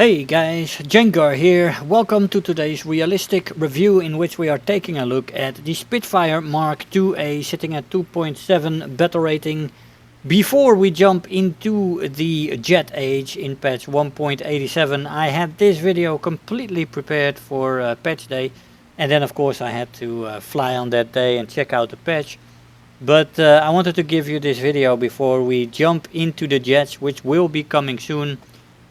Hey guys, Jengar here. Welcome to today's realistic review in which we are taking a look at the Spitfire Mk IIa sitting at 2.7 battle rating. Before we jump into the jet age in patch 1.87, I had this video completely prepared for patch day, and then of course I had to fly on that day and check out the patch. But I wanted to give you this video before we jump into the jets, which will be coming soon.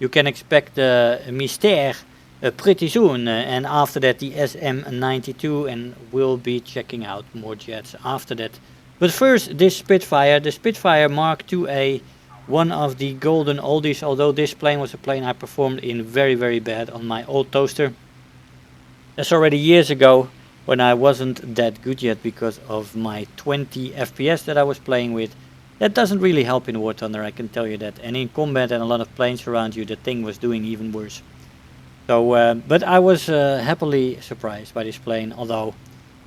You can expect the Mystère pretty soon, and after that the SM92, and we'll be checking out more jets after that. But first, this Spitfire, the Spitfire Mk IIa, one of the golden oldies, although this plane was a plane I performed in very bad on my old toaster. That's already years ago, when I wasn't that good yet because of my 20 FPS that I was playing with. That doesn't really help in War Thunder, I can tell you that. And in combat and a lot of planes around you, the thing was doing even worse. So, but I was happily surprised by this plane, although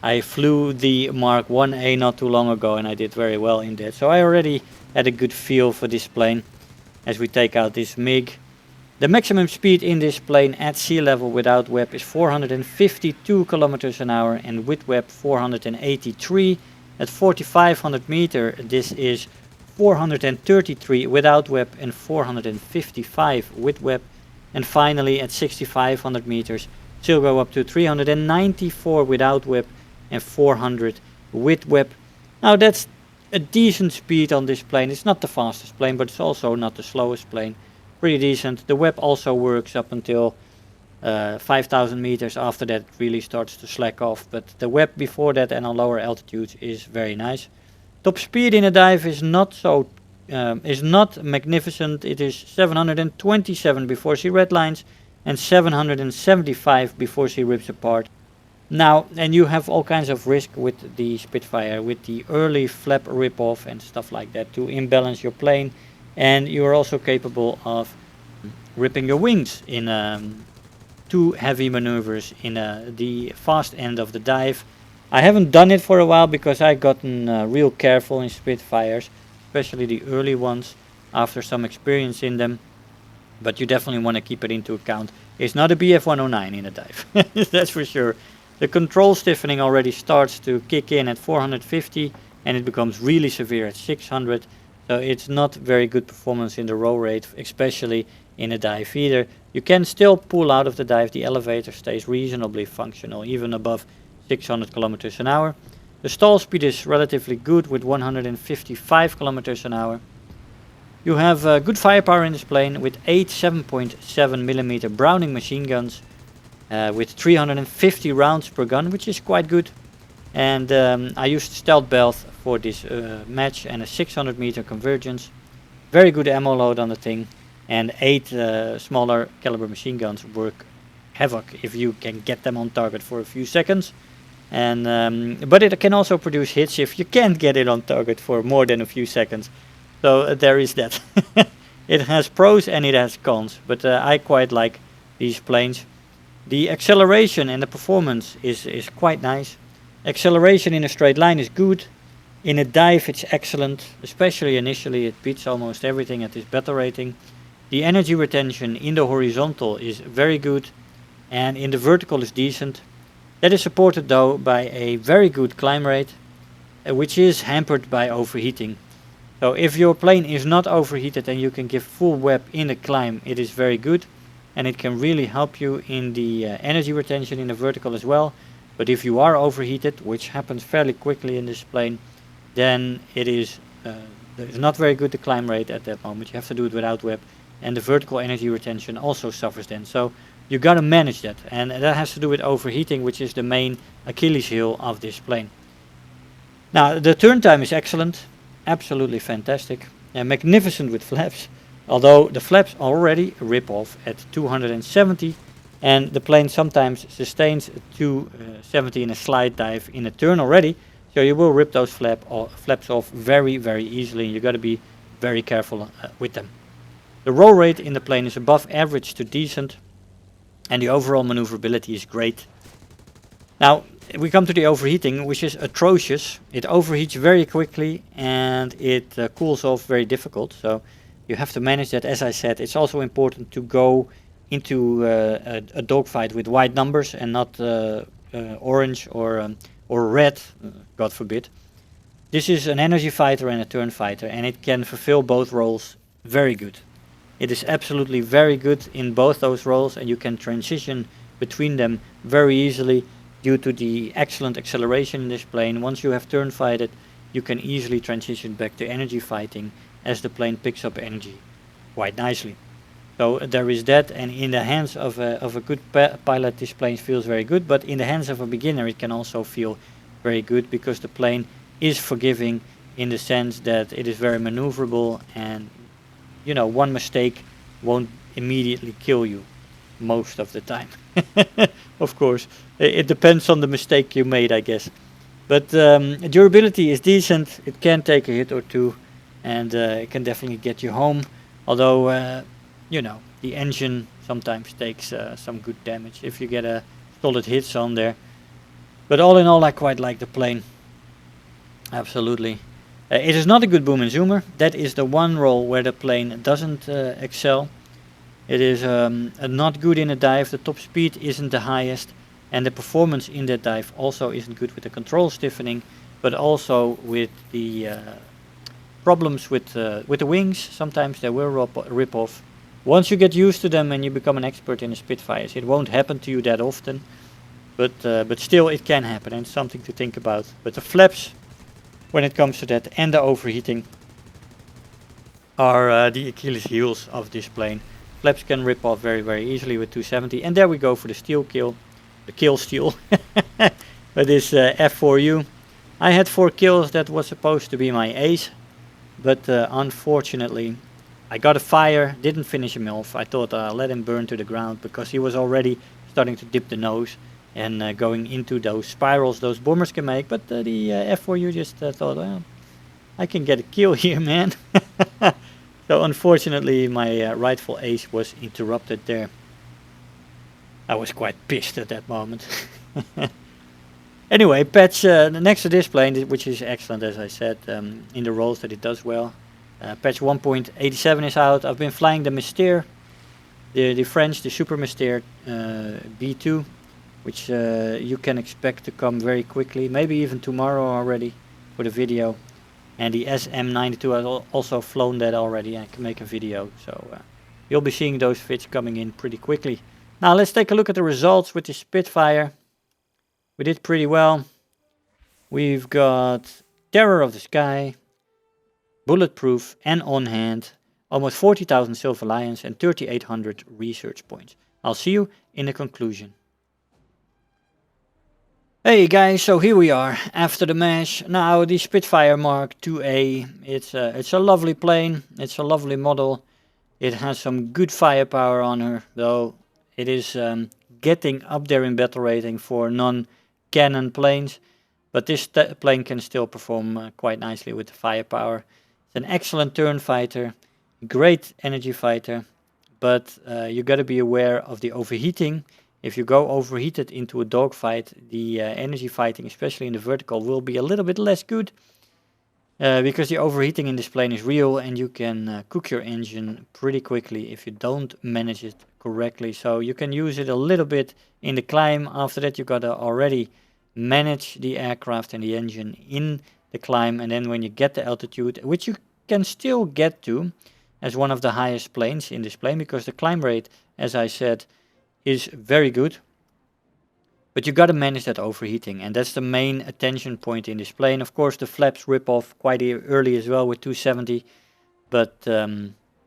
I flew the Mk IIa not too long ago and I did very well in that. So I already had a good feel for this plane as we take out this MiG. The maximum speed in this plane at sea level without WEP is 452 kilometers an hour, and with WEP 483. At 4500 meter this is 433 without WEP and 455 with WEP, and finally at 6500 meters still go up to 394 without WEP and 400 with WEP. Now that's a decent speed on this plane. It's not the fastest plane, but it's also not the slowest plane. Pretty decent. The WEP also works up until 5000 meters. After that it really starts to slack off, but the WEP before that and on lower altitudes is very nice. Top speed in a dive is not magnificent. It is 727 before she redlines and 775 before she rips apart. Now, and you have all kinds of risk with the Spitfire, with the early flap rip off and stuff like that to imbalance your plane, and you are also capable of ripping your wings in two heavy maneuvers in the fast end of the dive. I haven't done it for a while because I've gotten real careful in Spitfires, especially the early ones, after some experience in them. But you definitely want to keep it into account. It's not a BF-109 in a dive, that's for sure. The control stiffening already starts to kick in at 450 and it becomes really severe at 600. So it's not very good performance in the roll rate, especially in a dive either. You can still pull out of the dive. The elevator stays reasonably functional, even above 600 kilometers an hour. The stall speed is relatively good with 155 kilometers an hour. You have good firepower in this plane with 8 7.7mm Browning machine guns with 350 rounds per gun, which is quite good. And I used stealth belt for this match and a 600 meter convergence. Very good ammo load on the thing, and 8 smaller caliber machine guns work havoc if you can get them on target for a few seconds. And but it can also produce hits if you can't get it on target for more than a few seconds. So there is that. It has pros and it has cons, but I quite like these planes. The acceleration and the performance is quite nice. Acceleration in a straight line is good. In a dive it's excellent, especially initially. It beats almost everything at this battle rating. The energy retention in the horizontal is very good, and in the vertical is decent. That is supported though by a very good climb rate, which is hampered by overheating. So if your plane is not overheated and you can give full WEP in the climb, it is very good, and it can really help you in the energy retention in the vertical as well. But if you are overheated, which happens fairly quickly in this plane, then it is not very good the climb rate at that moment. You have to do it without WEP, and the vertical energy retention also suffers then. So you got to manage that, and that has to do with overheating, which is the main Achilles heel of this plane. Now the turn time is excellent, absolutely fantastic, and magnificent with flaps, although the flaps already rip off at 270. And the plane sometimes sustains 270 in a slide dive in a turn already, so you will rip those flaps off very easily. You got to be very careful with them. The roll rate in the plane is above average to decent, and the overall maneuverability is great. Now we come to the overheating, which is atrocious. It overheats very quickly and it cools off very difficult, so you have to manage that. As I said, it's also important to go into a dogfight with white numbers and not orange or red, God forbid. This is an energy fighter and a turn fighter, and it can fulfill both roles very good. It is absolutely very good in both those roles, and you can transition between them very easily due to the excellent acceleration in this plane. Once you have turn fighted, you can easily transition back to energy fighting as the plane picks up energy quite nicely. So there is that, and in the hands of a good pilot, this plane feels very good, but in the hands of a beginner it can also feel very good because the plane is forgiving in the sense that it is very maneuverable, and you know, one mistake won't immediately kill you most of the time. Of course, it depends on the mistake you made, I guess. But durability is decent. It can take a hit or two, and it can definitely get you home. Although, you know, the engine sometimes takes some good damage if you get a solid hits on there. But all in all, I quite like the plane. Absolutely. It is not a good boom and zoomer. That is the one role where the plane doesn't excel. It is not good in a dive. The top speed isn't the highest, and the performance in that dive also isn't good with the control stiffening, but also with the problems with the wings. Sometimes they will rip off. Once you get used to them and you become an expert in the Spitfires, it won't happen to you that often, but still it can happen, and it's something to think about. But the flaps, when it comes to that, and the overheating are the Achilles heels of this plane. Flaps can rip off very, very easily with 270, and there we go for the steel kill, the kill steal. With this F4U. I had 4 kills. That was supposed to be my ace, but unfortunately I got a fire, didn't finish him off. I thought I'll let him burn to the ground because he was already starting to dip the nose and going into those spirals those bombers can make, but the F4U just thought, well, I can get a kill here, man. So unfortunately my rightful ace was interrupted there. I was quite pissed at that moment. Anyway, patch next to this plane, which is excellent as I said, in the roles that it does well. Patch 1.87 is out. I've been flying the Mystère, the French, the Super Mystère B2, which you can expect to come very quickly, maybe even tomorrow already for the video. And the SM92, I've also flown that already. I can make a video, so you'll be seeing those fits coming in pretty quickly. Now let's take a look at the results with the Spitfire. We did pretty well. We've got Terror of the Sky, Bulletproof, and On Hand. Almost 40,000 Silver Lions and 3,800 research points. I'll see you in the conclusion. Hey guys, so here we are after the mash. Now the Spitfire Mk IIa. It's a lovely plane. It's a lovely model. It has some good firepower on her, though it is getting up there in battle rating for non-cannon planes. But this plane can still perform quite nicely with the firepower. It's an excellent turn fighter, great energy fighter, but you got to be aware of the overheating. If you go overheated into a dogfight, the energy fighting, especially in the vertical, will be a little bit less good. Because the overheating in this plane is real, and you can cook your engine pretty quickly if you don't manage it correctly. So you can use it a little bit in the climb. After that you gotta already manage the aircraft and the engine in the climb, and then when you get the altitude, which you can still get to as one of the highest planes in this plane, because the climb rate, as I said, is very good, but you got to manage that overheating, and that's the main attention point in this plane. Of course the flaps rip off quite early as well with 270, but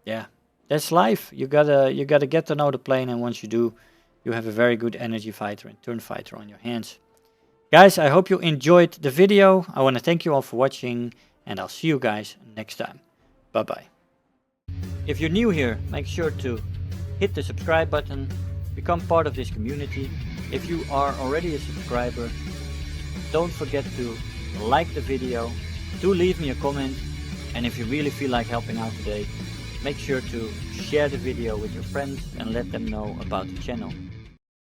yeah, that's life. You gotta get to know the plane, and once you do, you have a very good energy fighter and turn fighter on your hands. Guys, I hope you enjoyed the video. I want to thank you all for watching, and I'll see you guys next time. Bye bye. If you're new here, make sure to hit the subscribe button. Become part of this community. If you are already a subscriber, don't forget to like the video, do leave me a comment, and if you really feel like helping out today, make sure to share the video with your friends and let them know about the channel.